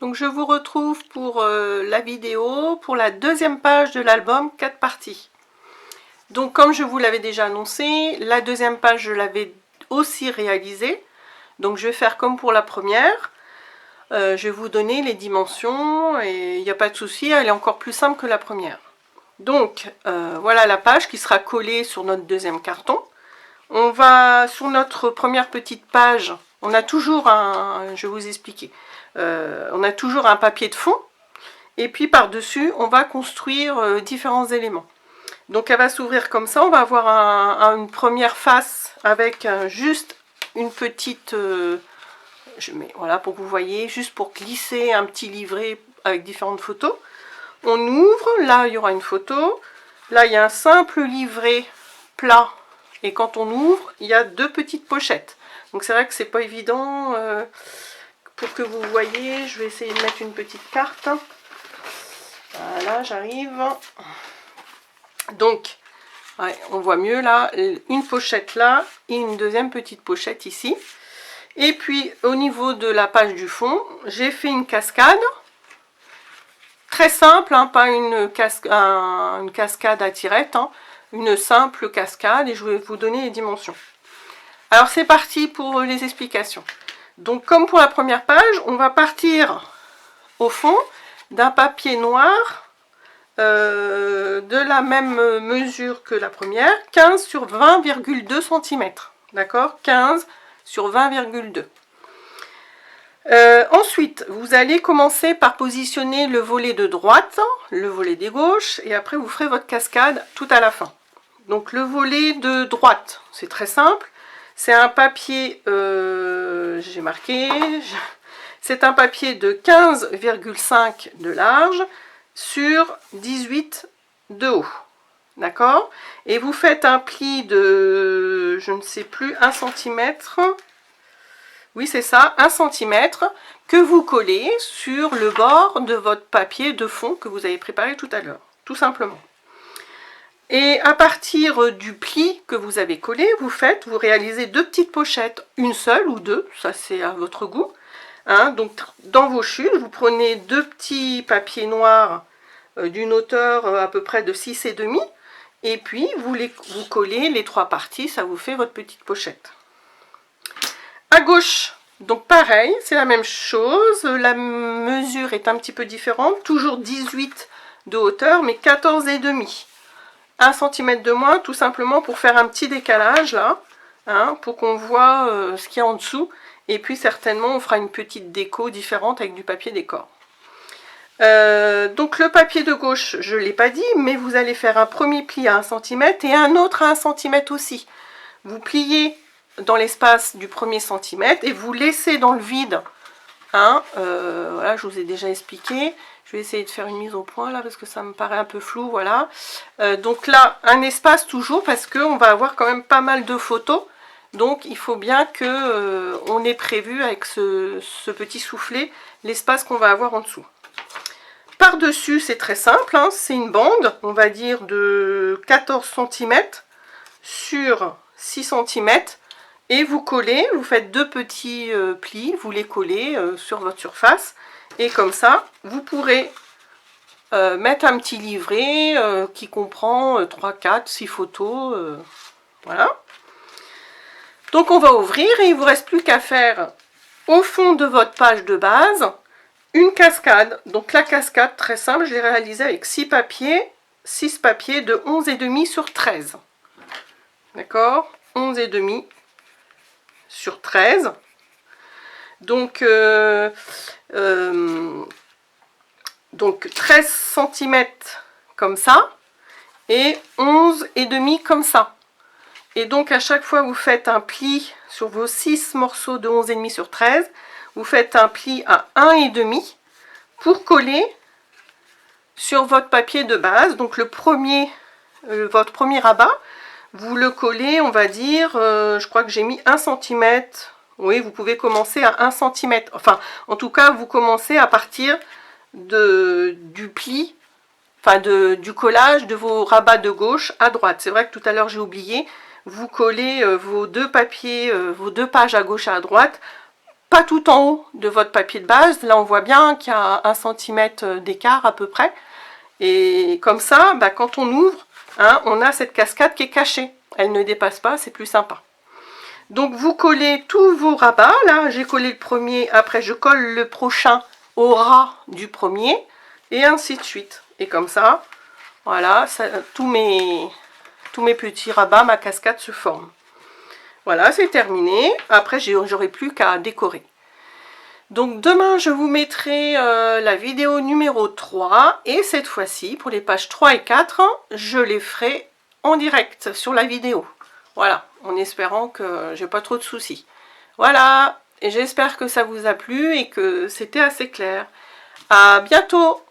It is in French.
Donc je vous retrouve pour la vidéo, pour la deuxième page de l'album 4 parties. Donc comme je vous l'avais déjà annoncé, la deuxième page je l'avais aussi réalisée. Donc je vais faire comme pour la première. Je vais vous donner les dimensions et il n'y a pas de souci, elle est encore plus simple que la première. Donc voilà la page qui sera collée sur notre deuxième carton. On va sur notre première petite page, on a toujours un, je vais vous expliquer, on a toujours un papier de fond et puis par dessus on va construire différents éléments. Donc elle va s'ouvrir comme ça, on va avoir une première face avec juste une petite, je mets, voilà pour que vous voyez, juste pour glisser un petit livret avec différentes photos. On ouvre, là il y aura une photo, là il y a un simple livret plat. Et quand on ouvre, il y a deux petites pochettes. Donc c'est vrai que c'est pas évident. Pour que vous voyez, je vais essayer de mettre une petite carte. Voilà, j'arrive. Donc, ouais, on voit mieux là, une pochette là et une deuxième petite pochette ici. Et puis au niveau de la page du fond, j'ai fait une cascade. Très simple, hein, pas une cascade à tirette. Hein. Une simple cascade et je vais vous donner les dimensions. Alors c'est parti pour les explications. Donc comme pour la première page, on va partir au fond d'un papier noir de la même mesure que la première, 15 sur 20,2 cm. D'accord, 15 sur 20,2. Ensuite, vous allez commencer par positionner le volet de droite, le volet de gauche, et après vous ferez votre cascade tout à la fin. Donc le volet de droite, c'est très simple. C'est un papier, j'ai marqué, c'est un papier de 15,5 de large sur 18 de haut. D'accord? Et vous faites un pli de, je ne sais plus, 1 cm. Oui, c'est ça, 1 cm que vous collez sur le bord de votre papier de fond que vous avez préparé tout à l'heure, tout simplement. Et à partir du pli que vous avez collé, vous réalisez deux petites pochettes, une seule ou deux, ça c'est à votre goût. Hein, donc dans vos chutes, vous prenez deux petits papiers noirs d'une hauteur à peu près de 6,5 et puis vous collez les trois parties, ça vous fait votre petite pochette. À gauche, donc pareil, c'est la même chose, la mesure est un petit peu différente, toujours 18 de hauteur mais 14,5. 1 cm de moins, tout simplement pour faire un petit décalage là, hein, pour qu'on voit ce qu'il y a en dessous. Et puis certainement on fera une petite déco différente avec du papier décor. Donc le papier de gauche, je ne l'ai pas dit, mais vous allez faire un premier pli à 1 cm et un autre à 1 cm aussi. Vous pliez dans l'espace du premier centimètre et vous laissez dans le vide. Hein, voilà, je vous ai déjà expliqué. Je vais essayer de faire une mise au point là parce que ça me paraît un peu flou, voilà. Donc là, un espace toujours parce qu'on va avoir quand même pas mal de photos. Donc il faut bien que on ait prévu avec ce petit soufflet l'espace qu'on va avoir en dessous. Par-dessus, c'est très simple, hein, c'est une bande, on va dire de 14 cm sur 6 cm. Et vous collez, vous faites deux petits plis, vous les collez sur votre surface. Et comme ça, vous pourrez mettre un petit livret qui comprend 3, 4, 6 photos. Voilà. Donc on va ouvrir et il ne vous reste plus qu'à faire au fond de votre page de base une cascade. Donc la cascade, très simple, je l'ai réalisée avec 6 papiers de 11,5 sur 13. D'accord, 11,5 sur 13. Donc 13 cm comme ça et 11,5 comme ça. Et donc à chaque fois vous faites un pli sur vos 6 morceaux de 11,5 sur 13, vous faites un pli à 1,5 pour coller sur votre papier de base. Donc le premier, votre premier rabat, vous le collez, on va dire, je crois que j'ai mis 1 cm. Oui, vous pouvez commencer à 1 cm. Enfin, en tout cas, vous commencez à partir du pli, enfin du collage de vos rabats de gauche à droite. C'est vrai que tout à l'heure j'ai oublié, vous collez vos deux papiers, vos deux pages à gauche et à droite pas tout en haut de votre papier de base. Là, on voit bien qu'il y a 1 cm d'écart à peu près. Et comme ça, bah, quand on ouvre, hein, on a cette cascade qui est cachée. Elle ne dépasse pas, c'est plus sympa. Donc vous collez tous vos rabats. Là, j'ai collé le premier, après je colle le prochain au ras du premier, et ainsi de suite. Et comme ça, voilà, ça, tous mes petits rabats, ma cascade se forme. Voilà, c'est terminé. Après, j'aurai plus qu'à décorer. Donc demain, je vous mettrai la vidéo numéro 3. Et cette fois-ci, pour les pages 3 et 4, je les ferai en direct sur la vidéo. Voilà, en espérant que j'ai pas trop de soucis. Voilà, et j'espère que ça vous a plu et que c'était assez clair. À bientôt!